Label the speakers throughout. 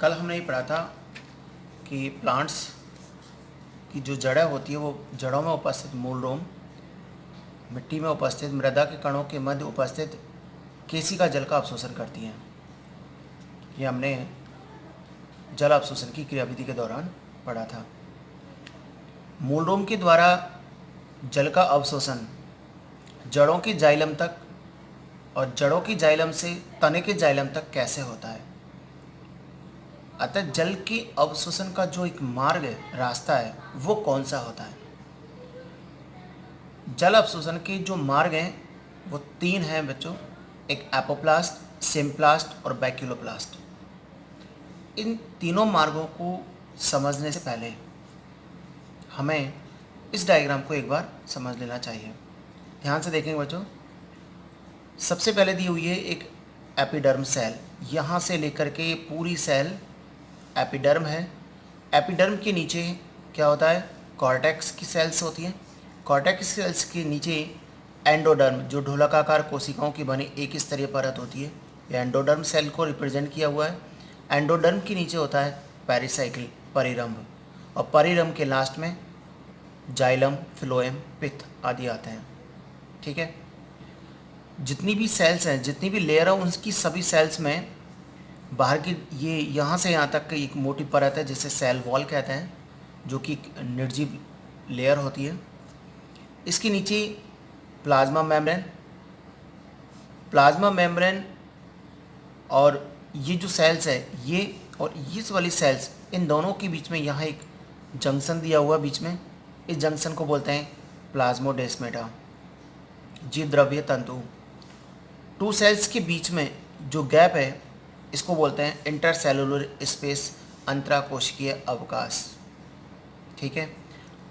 Speaker 1: कल हमने ये पढ़ा था कि प्लांट्स की जो जड़ें होती है वो जड़ों में उपस्थित मूलरोम, मिट्टी में उपस्थित मृदा के कणों के मध्य उपस्थित केशिका जल का अवशोषण करती हैं। ये हमने जल अवशोषण की क्रियाविधि के दौरान पढ़ा था। मूलरोम के द्वारा जल का अवशोषण जड़ों की जाइलम तक और जड़ों की जाइलम से तने के जाइलम तक कैसे होता है। अतः जल के अवशोषण का जो एक मार्ग है, रास्ता है, वो कौन सा होता है। जल अवशोषण के जो मार्ग हैं वो 3 हैं बच्चों, एक एपोप्लास्ट, सिम्प्लास्ट और बैक्यूलोप्लास्ट। इन तीनों मार्गों को समझने से पहले हमें इस डायग्राम को एक बार समझ लेना चाहिए। ध्यान से देखेंगे बच्चों। सबसे पहले दी हुई है एक एपिडर्म सेल, यहाँ से लेकर के ये पूरी सेल एपिडर्म है। एपिडर्म के नीचे क्या होता है, कॉर्टेक्स की सेल्स होती हैं। कॉर्टेक्स सेल्स के नीचे एंडोडर्म, जो ढोलकाकार कोशिकाओं की बनी एक स्तरीय परत होती है, यह एंडोडर्म सेल को रिप्रेजेंट किया हुआ है। एंडोडर्म के नीचे होता है पेरिसाइकिल, परिरंभ, और परिरंभ के लास्ट में जाइलम, फ्लोएम, पित्त आदि आते हैं। ठीक है। जितनी भी सेल्स हैं, जितनी भी लेयर है, उनकी सभी सेल्स में बाहर की ये यहाँ से यहाँ तक की एक मोटी परत है जिसे सेल वॉल कहते हैं, जो कि निर्जीव लेयर होती है। इसके नीचे प्लाज्मा मेम्ब्रेन और ये जो सेल्स है, ये और इस वाली सेल्स, इन दोनों के बीच में यहाँ एक जंक्शन दिया हुआ बीच में। इस जंक्शन को बोलते हैं प्लाज्मोडेस्मेटा, जीव द्रव्य तंतु। 2 सेल्स के बीच में जो गैप है, इसको बोलते हैं इंटरसेलुलर स्पेस, अंतराकोशिकीय अवकाश। ठीक है।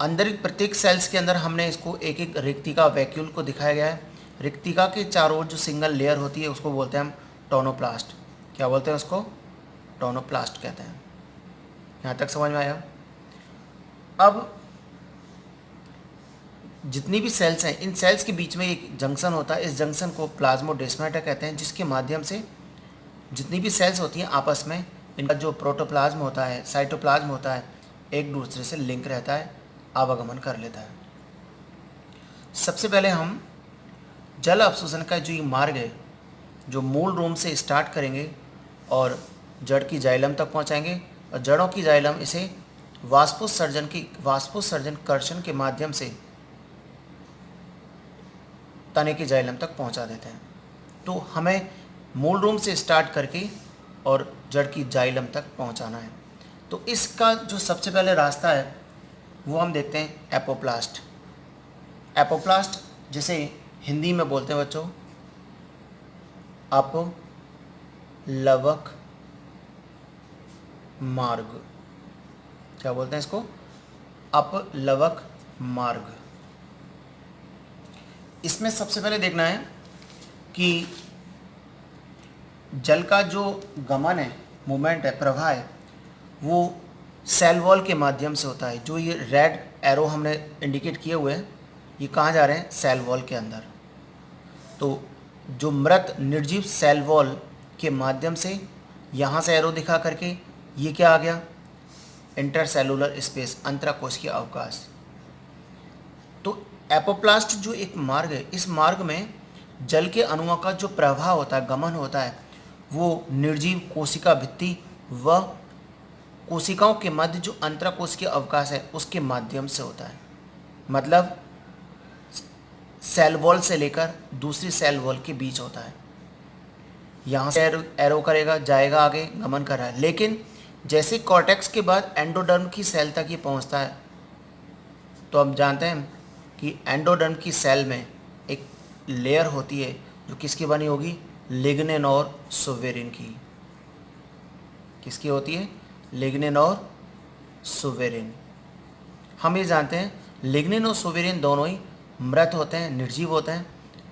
Speaker 1: अंदर प्रत्येक सेल्स के अंदर हमने इसको एक एक रिक्तिका, वैक्यूल को दिखाया गया है। रिक्तिका के चारों ओर जो सिंगल लेयर होती है उसको बोलते हैं हम टोनोप्लास्ट। क्या बोलते हैं उसको? टोनोप्लास्ट कहते हैं। यहाँ तक समझ में आया? अब जितनी भी सेल्स हैं, इन सेल्स के बीच में एक जंक्शन होता है। इस जंक्शन को प्लाज्मोडेस्माटा कहते हैं, जिसके माध्यम से जितनी भी सेल्स होती हैं आपस में, इनका जो प्रोटोप्लाज्म होता है, साइटोप्लाज्म होता है, एक दूसरे से लिंक रहता है, आवागमन कर लेता है। सबसे पहले हम जल अवशोषण का जो ये मार्ग है, जो मूल रोम से स्टार्ट करेंगे और जड़ की जाइलम तक पहुंचाएंगे, और जड़ों की जाइलम इसे वाष्पोत्सर्जन कर्षण के माध्यम से तने की जाइलम तक पहुंचा देते हैं। तो हमें मूल रूम से स्टार्ट करके और जड़ की जाइलम तक पहुंचाना है। तो इसका जो सबसे पहले रास्ता है वो हम देखते हैं एपोप्लास्ट। एपोप्लास्ट जिसे हिंदी में बोलते हैं बच्चों अपलवक मार्ग। क्या बोलते हैं इसको? अपलवक मार्ग। इसमें सबसे पहले देखना है कि जल का जो गमन है, मूवमेंट है, प्रवाह है, वो सेल वॉल के माध्यम से होता है। जो ये रेड एरो हमने इंडिकेट किए हुए हैं, ये कहाँ जा रहे हैं? सेल वॉल के अंदर। तो जो मृत निर्जीव सेल वॉल के माध्यम से यहाँ से एरो दिखा करके ये क्या आ गया? इंटरसेलुलर स्पेस, अंतराकोशिकीय अवकाश। तो एपोप्लास्ट जो एक मार्ग है, इस मार्ग में जल के अणुओं का जो प्रवाह होता है, गमन होता है, वो निर्जीव कोशिका भित्ति व कोशिकाओं के मध्य जो अंतराकोशिकीय अवकाश है उसके माध्यम से होता है। मतलब सेल वॉल से लेकर दूसरी सेल वॉल के बीच होता है। यहाँ से एरो करेगा, जाएगा आगे, गमन कर रहा है। लेकिन जैसे कॉर्टेक्स के बाद एंडोडर्म की सेल तक ये पहुँचता है, तो हम जानते हैं कि एंडोडर्म की सेल में एक लेयर होती है जो किसकी बनी होगी? लिग्निन और सुवेरिन की। किसकी होती है? लिग्निन और सुवेरिन। हम ये जानते हैं लिग्निन और सुवेरिन दोनों ही मृत होते हैं, निर्जीव होते हैं।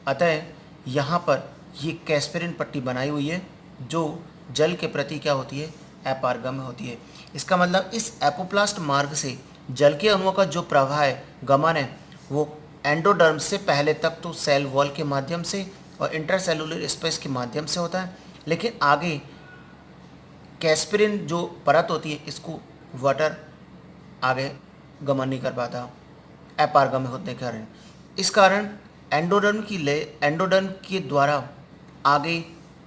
Speaker 1: अतः यहाँ पर ये कैस्पेरिन पट्टी बनाई हुई है जो जल के प्रति क्या होती है? अपारगम्य होती है। इसका मतलब इस एपोप्लास्ट मार्ग से जल के अणुओं का जो प्रवाह है, गमन है, वो एंडोडर्म से पहले तक तो सेल वॉल के माध्यम से और इंटरसेलुलर स्पेस के माध्यम से होता है, लेकिन आगे कैस्परिन जो परत होती है इसको वाटर आगे गमन नहीं कर पाता अपारगम्य होने के कारण। इस कारण एंडोडर्म के द्वारा आगे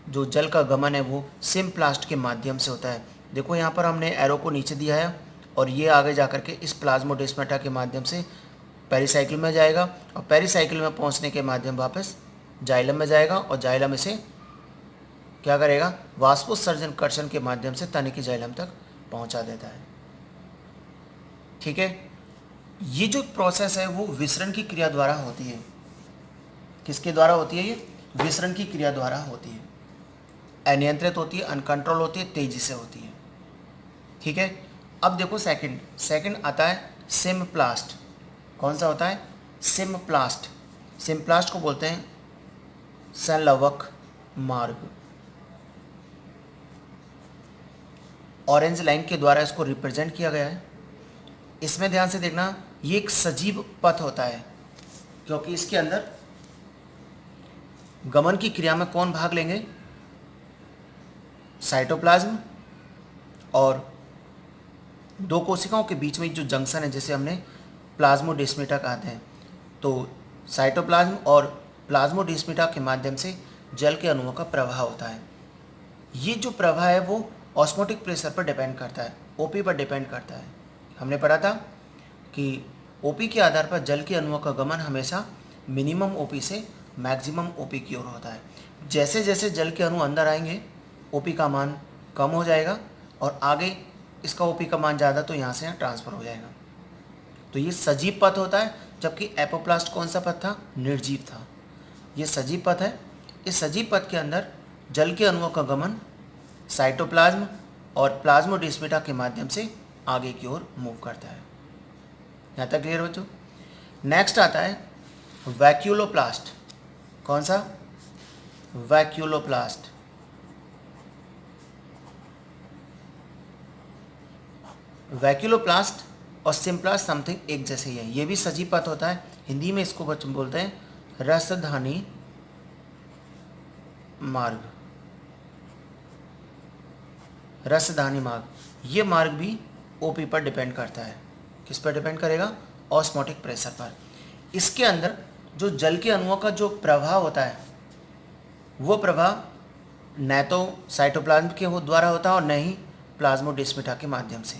Speaker 1: जो जल का गमन है वो सिम्प्लास्ट के माध्यम से होता है। देखो यहाँ पर हमने एरो को नीचे दिया है और ये आगे जाकर के इस प्लाज्मोडेस्माटा के माध्यम से पेरिसाइकिल में जाएगा और पेरिसाइकिल में पहुँचने के माध्यम वापस जाइलम में जाएगा और जाइलम इसे क्या करेगा, वाष्पोत्सर्जन कर्षण के माध्यम से तनिक जाइलम तक पहुंचा देता है। ठीक है, ये जो प्रोसेस है वो विसरण की क्रिया द्वारा होती है। किसके द्वारा होती है? ये विसरण की क्रिया द्वारा होती है। अनियंत्रित होती है, अनकंट्रोल होती है, तेजी से होती है। ठीक है, अब देखो सेकंड आता है सिम्प्लास्ट। कौन सा होता है? सिम्प्लास्ट। सिम्प्लास्ट को बोलते हैं संलवक मार्ग। ऑरेंज लाइन के द्वारा इसको रिप्रेजेंट किया गया है। इसमें ध्यान से देखना, ये एक सजीव पथ होता है क्योंकि इसके अंदर गमन की क्रिया में कौन भाग लेंगे? साइटोप्लाज्म और दो कोशिकाओं के बीच में जो जंक्शन है जिसे हमने प्लाज्मोडेस्माटा कहते हैं, तो साइटोप्लाज्म और प्लाज्मोडेस्माटा के माध्यम से जल के अणुओं का प्रवाह होता है। ये जो प्रवाह है वो ऑस्मोटिक प्रेशर पर डिपेंड करता है, ओपी पर डिपेंड करता है। हमने पढ़ा था कि ओपी के आधार पर जल के अणुओं का गमन हमेशा मिनिमम ओपी से मैक्सिमम ओपी की ओर होता है। जैसे जैसे जल के अणु अंदर आएंगे ओपी का मान कम हो जाएगा और आगे इसका ओपी का मान ज़्यादा तो यहाँ से यहाँ ट्रांसफ़र हो जाएगा। तो ये सजीव पथ होता है, जबकि एपोप्लास्ट कौन सा पथ था? निर्जीव था। ये सजीव पथ है। इस सजीव पथ के अंदर जल के अणुओं का गमन साइटोप्लाज्म और प्लाज्मोडेस्माटा के माध्यम से आगे की ओर मूव करता है। यहाँ तक क्लियर बच्चों? नेक्स्ट आता है वैक्यूलोप्लास्ट। कौन सा? वैक्यूलोप्लास्ट। वैक्यूलोप्लास्ट और सिम्प्लास्ट समथिंग एक जैसे ही है। ये भी सजीव पथ होता है। हिंदी में इसको बच्चों बोलते हैं रसधानी मार्ग। रसधानी मार्ग। ये मार्ग भी ओपी पर डिपेंड करता है। किस पर डिपेंड करेगा? ऑस्मोटिक प्रेशर पर। इसके अंदर जो जल के अणुओं का जो प्रवाह होता है वो प्रवाह न तो साइटोप्लाज्म के द्वारा होता है और न ही प्लाज्मोडेस्माटा के माध्यम से।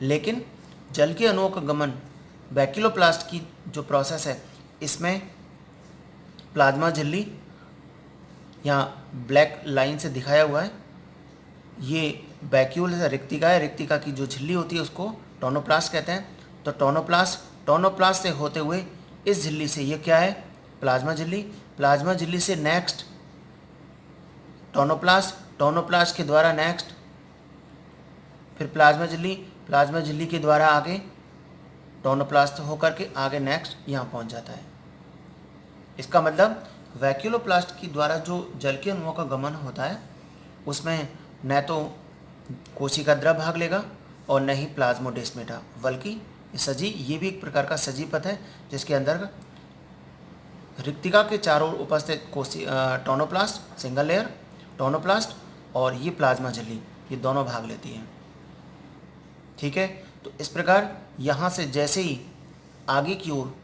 Speaker 1: लेकिन जल के अणुओं का गमन वैक्यूलोप्लास्ट की जो प्रोसेस है इसमें प्लाज्मा झिल्ली यहाँ ब्लैक लाइन से दिखाया हुआ है, ये वैक्यूल से रिक्तिका है। रिक्तिका की जो झिल्ली होती है उसको टोनोप्लास्ट कहते हैं। तो टोनोप्लास्ट से होते हुए इस झिल्ली से ये क्या है? प्लाज्मा झिल्ली। प्लाज्मा झिल्ली से नेक्स्ट टोनोप्लास्ट के द्वारा नेक्स्ट फिर प्लाज्मा झिल्ली के द्वारा आगे टोनोप्लास्ट होकर के आगे नेक्स्ट यहाँ पहुँच जाता है। इसका मतलब वैक्यूलोप्लास्ट के द्वारा जो जल के अणुओं का गमन होता है उसमें न तो कोशिका द्रव भाग लेगा और न ही प्लाज्मोडेस्माटा, बल्कि ये भी एक प्रकार का सजीव पथ है जिसके अंदर रिक्तिका के चारों ओर उपस्थित टोनोप्लास्ट सिंगल लेयर टोनोप्लास्ट और ये प्लाज्मा झिल्ली, ये दोनों भाग लेती हैं। ठीक है, तो इस प्रकार यहाँ से जैसे ही आगे की ओर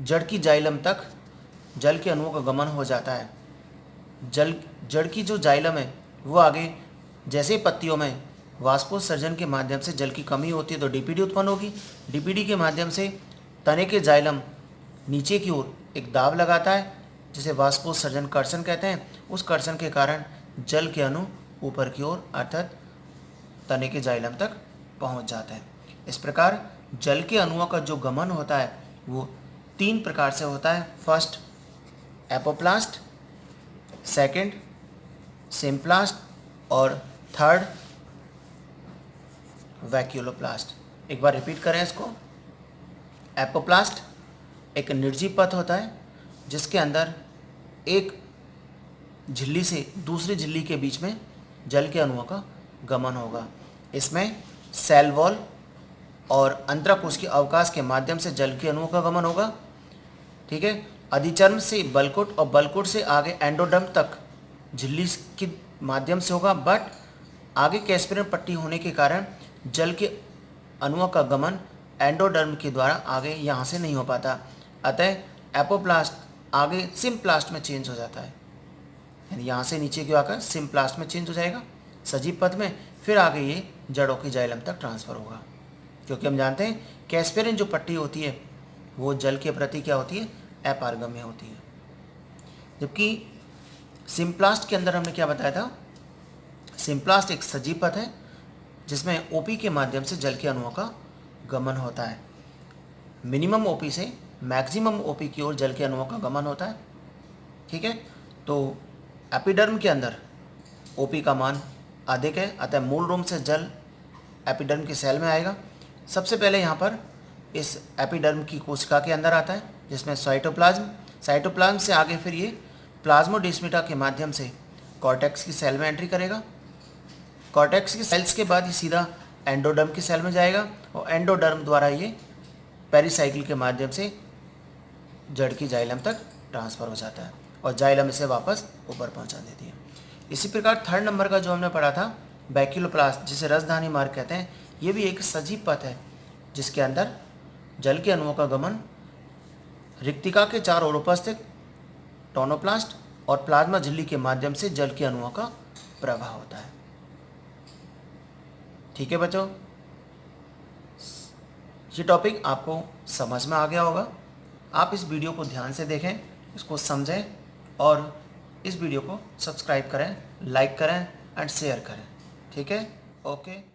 Speaker 1: जड़ की जाइलम तक जल के अणुओं का गमन हो जाता है, जड़ की जो जाइलम है वो आगे जैसे पत्तियों में वाष्पोत्सर्जन के माध्यम से जल की कमी होती है तो डीपीडी उत्पन्न होगी। डीपीडी के माध्यम से तने के जाइलम नीचे की ओर एक दाब लगाता है जिसे वाष्पोत्सर्जन कर्षण कहते हैं। उस कर्षण के कारण जल के अणु ऊपर की ओर अर्थात तने के जाइलम तक पहुंच जाता है। इस प्रकार जल के अणुओं का जो गमन होता है वो 3 प्रकार से होता है। फर्स्ट एपोप्लास्ट, सेकंड सिम्प्लास्ट और थर्ड वैक्यूलोप्लास्ट। एक बार रिपीट करें इसको। एपोप्लास्ट एक निर्जीव पथ होता है जिसके अंदर एक झिल्ली से दूसरी झिल्ली के बीच में जल के अणुओं का गमन होगा। इसमें सेल वॉल और अंतराकोश के अवकाश के माध्यम से जल के अणुओं का गमन होगा। ठीक है, अधिचर्म से बलकुट और बलकुट से आगे एंडोडर्म तक झिल्ली की माध्यम से होगा, बट आगे कैस्पियन पट्टी होने के कारण जल के अणुओं का गमन एंडोडर्म के द्वारा आगे यहाँ से नहीं हो पाता। अतः एपोप्लास्ट आगे सिम्प्लास्ट में चेंज हो जाता है, यानी यहाँ से नीचे क्यों आकर सिम्प्लास्ट में चेंज हो जाएगा सजीव पद में, फिर आगे ये जड़ों की जाइलम तक ट्रांसफ़र होगा। क्योंकि हम जानते हैं कैस्पियन जो पट्टी होती है वो जल के प्रति क्या होती है, अपारगम्य होती है। जबकि सिम्प्लास्ट के अंदर हमने क्या बताया था, सिम्प्लास्ट एक सजीव पथ है जिसमें ओपी के माध्यम से जल के अणुओं का गमन होता है। मिनिमम ओपी से मैक्सिमम ओपी की ओर जल के अणुओं का गमन होता है। ठीक है, तो एपिडर्म के अंदर ओपी का मान अधिक है, अतः मूल रूप से जल एपिडर्म के सेल में आएगा। सबसे पहले यहाँ पर इस एपिडर्म की कोशिका के अंदर आता है जिसमें साइटोप्लाज्म से आगे फिर ये प्लाज्मोडेस्माटा के माध्यम से कॉर्टेक्स की सेल में एंट्री करेगा। कॉर्टेक्स की सेल्स के बाद ये सीधा एंडोडर्म की सेल में जाएगा और एंडोडर्म द्वारा ये पेरिसाइकिल के माध्यम से जड़ की जाइलम तक ट्रांसफ़र हो जाता है और जाइलम इसे वापस ऊपर पहुंचा देती है। इसी प्रकार थर्ड नंबर का जो हमने पढ़ा था बैक्यूलोप्लास्ट, जिसे रसधानी मार्ग कहते हैं, ये भी एक सजीव पथ है जिसके अंदर जल के अणुओं का गमन रिक्तिका के चारों ओर उपस्थित टोनोप्लास्ट और प्लाज्मा झिल्ली के माध्यम से जल के अणुओं का प्रवाह होता है। ठीक है बच्चों, ये टॉपिक आपको समझ में आ गया होगा। आप इस वीडियो को ध्यान से देखें, इसको समझें और इस वीडियो को सब्सक्राइब करें, लाइक करें एंड शेयर करें। ठीक है, ओके।